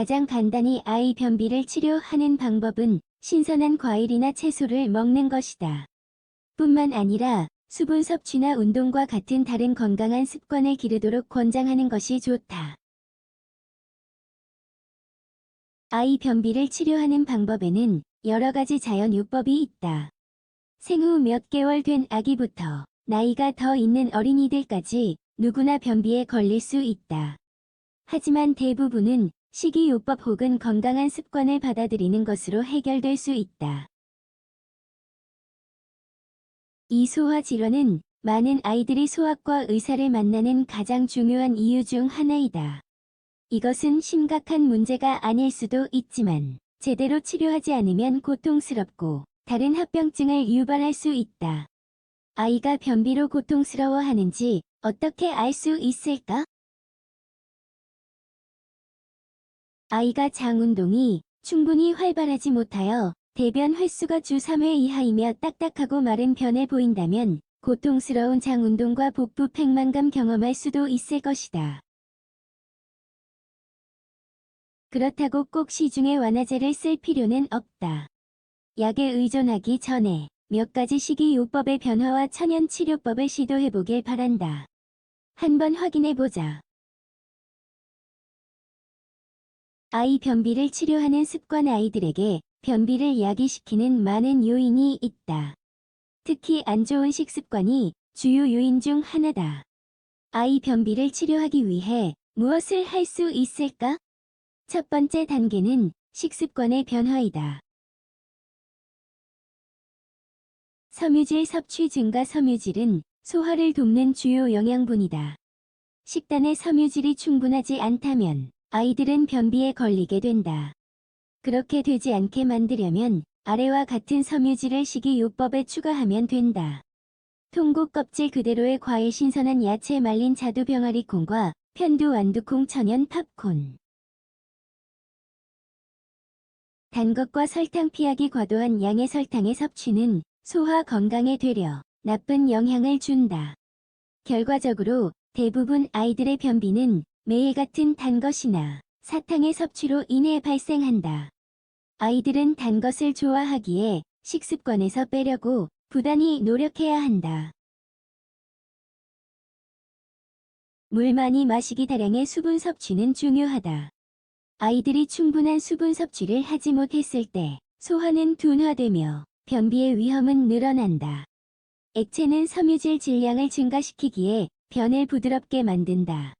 가장 간단히 아이 변비를 치료하는 방법은 신선한 과일이나 채소를 먹는 것이다. 뿐만 아니라 수분 섭취나 운동과 같은 다른 건강한 습관을 기르도록 권장하는 것이 좋다. 아이 변비를 치료하는 방법에는 여러 가지 자연요법이 있다. 생후 몇 개월 된 아기부터 나이가 더 있는 어린이들까지 누구나 변비에 걸릴 수 있다. 하지만 대부분은 식이요법 혹은 건강한 습관을 받아들이는 것으로 해결될 수 있다. 이 소화 질환은 많은 아이들이 소아과 의사를 만나는 가장 중요한 이유 중 하나이다. 이것은 심각한 문제가 아닐 수도 있지만 제대로 치료하지 않으면 고통스럽고 다른 합병증을 유발할 수 있다. 아이가 변비로 고통스러워하는지 어떻게 알 수 있을까? 아이가 장 운동이 충분히 활발하지 못하여 대변 횟수가 주 3회 이하이며 딱딱하고 마른 변해 보인다면 고통스러운 장 운동과 복부 팽만감 경험할 수도 있을 것이다. 그렇다고 꼭 시중에 완화제를 쓸 필요는 없다. 약에 의존하기 전에 몇 가지 식이요법의 변화와 천연치료법을 시도해보길 바란다. 한번 확인해보자. 아이 변비를 치료하는 습관. 아이들에게 변비를 야기시키는 많은 요인이 있다. 특히 안 좋은 식습관이 주요 요인 중 하나다. 아이 변비를 치료하기 위해 무엇을 할 수 있을까? 첫 번째 단계는 식습관의 변화이다. 섬유질 섭취 증가. 섬유질은 소화를 돕는 주요 영양분이다. 식단에 섬유질이 충분하지 않다면 아이들은 변비에 걸리게 된다. 그렇게 되지 않게 만들려면 아래와 같은 섬유질을 식이요법에 추가하면 된다. 통곡 껍질 그대로의 과일, 신선한 야채, 말린 자두, 병아리콩과 편두, 완두콩, 천연 팝콘. 단 것과 설탕 피하기. 과도한 양의 설탕의 섭취는 소화 건강에 되려 나쁜 영향을 준다. 결과적으로 대부분 아이들의 변비는 매일 같은 단 것이나 사탕의 섭취로 인해 발생한다. 아이들은 단 것을 좋아하기에 식습관에서 빼려고 부단히 노력해야 한다. 물 많이 마시기. 다량의 수분 섭취는 중요하다. 아이들이 충분한 수분 섭취를 하지 못했을 때 소화는 둔화되며 변비의 위험은 늘어난다. 액체는 섬유질 질량을 증가시키기에 변을 부드럽게 만든다.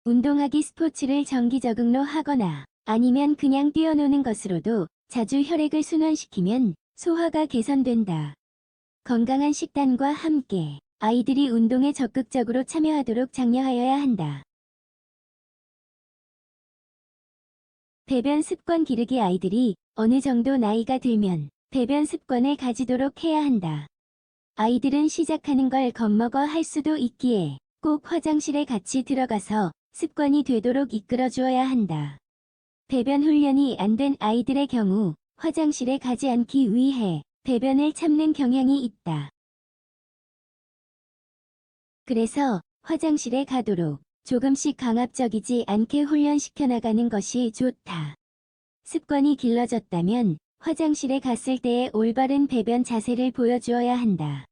운동하기. 스포츠를 정기적으로 하거나 아니면 그냥 뛰어노는 것으로도 자주 혈액을 순환시키면 소화가 개선된다. 건강한 식단과 함께 아이들이 운동에 적극적으로 참여하도록 장려하여야 한다. 배변 습관 기르기. 아이들이 어느 정도 나이가 들면 배변 습관을 가지도록 해야 한다. 아이들은 시작하는 걸 겁먹어 할 수도 있기에 꼭 화장실에 같이 들어가서 습관이 되도록 이끌어 주어야 한다. 배변 훈련이 안 된 아이들의 경우 화장실에 가지 않기 위해 배변을 참는 경향이 있다. 그래서 화장실에 가도록 조금씩 강압적이지 않게 훈련시켜 나가는 것이 좋다. 습관이 길러졌다면 화장실에 갔을 때의 올바른 배변 자세를 보여주어야 한다.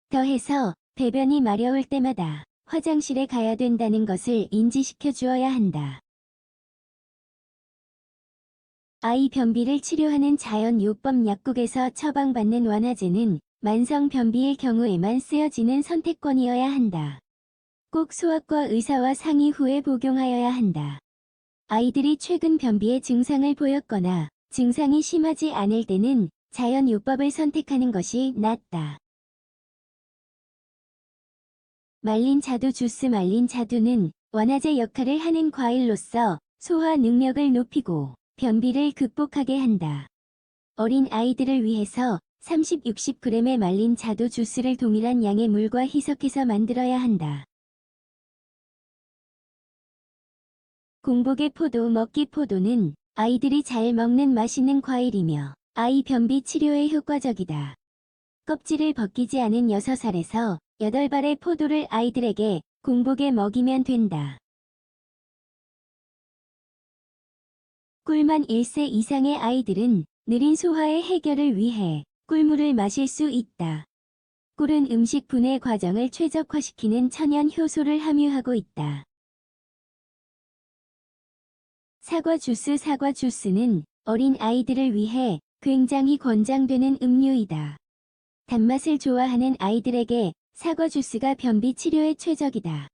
더해서 배변이 마려울 때마다 화장실에 가야 된다는 것을 인지시켜 주어야 한다. 아이 변비를 치료하는 자연요법. 약국에서 처방받는 완화제는 만성 변비의 경우에만 쓰여지는 선택권이어야 한다. 꼭 소아과 의사와 상의 후에 복용하여야 한다. 아이들이 최근 변비의 증상을 보였거나 증상이 심하지 않을 때는 자연요법을 선택하는 것이 낫다. 말린 자두 주스. 말린 자두는 완화제 역할을 하는 과일로서 소화 능력을 높이고 변비를 극복하게 한다. 어린 아이들을 위해서 30-60g의 말린 자두 주스를 동일한 양의 물과 희석해서 만들어야 한다. 공복의 포도 먹기. 포도는 아이들이 잘 먹는 맛있는 과일이며 아이 변비 치료에 효과적이다. 껍질을 벗기지 않은 6알에서 8발의 포도를 아이들에게 공복에 먹이면 된다. 꿀만 1세 이상의 아이들은 느린 소화의 해결을 위해 꿀물을 마실 수 있다. 꿀은 음식 분해 과정을 최적화시키는 천연 효소를 함유하고 있다. 사과 주스. 사과 주스는 어린 아이들을 위해 굉장히 권장되는 음료이다. 단맛을 좋아하는 아이들에게 사과 주스가 변비 치료에 최적이다.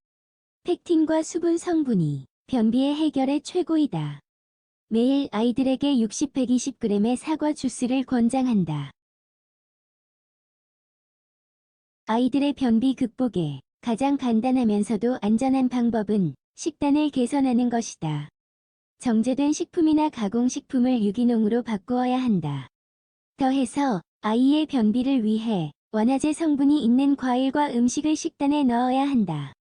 펙틴과 수분 성분이 변비의 해결에 최고이다. 매일 아이들에게 60-120g의 사과 주스를 권장한다. 아이들의 변비 극복에 가장 간단하면서도 안전한 방법은 식단을 개선하는 것이다. 정제된 식품이나 가공식품을 유기농으로 바꾸어야 한다. 더해서 아이의 변비를 위해 원화제 성분이 있는 과일과 음식을 식단에 넣어야 한다.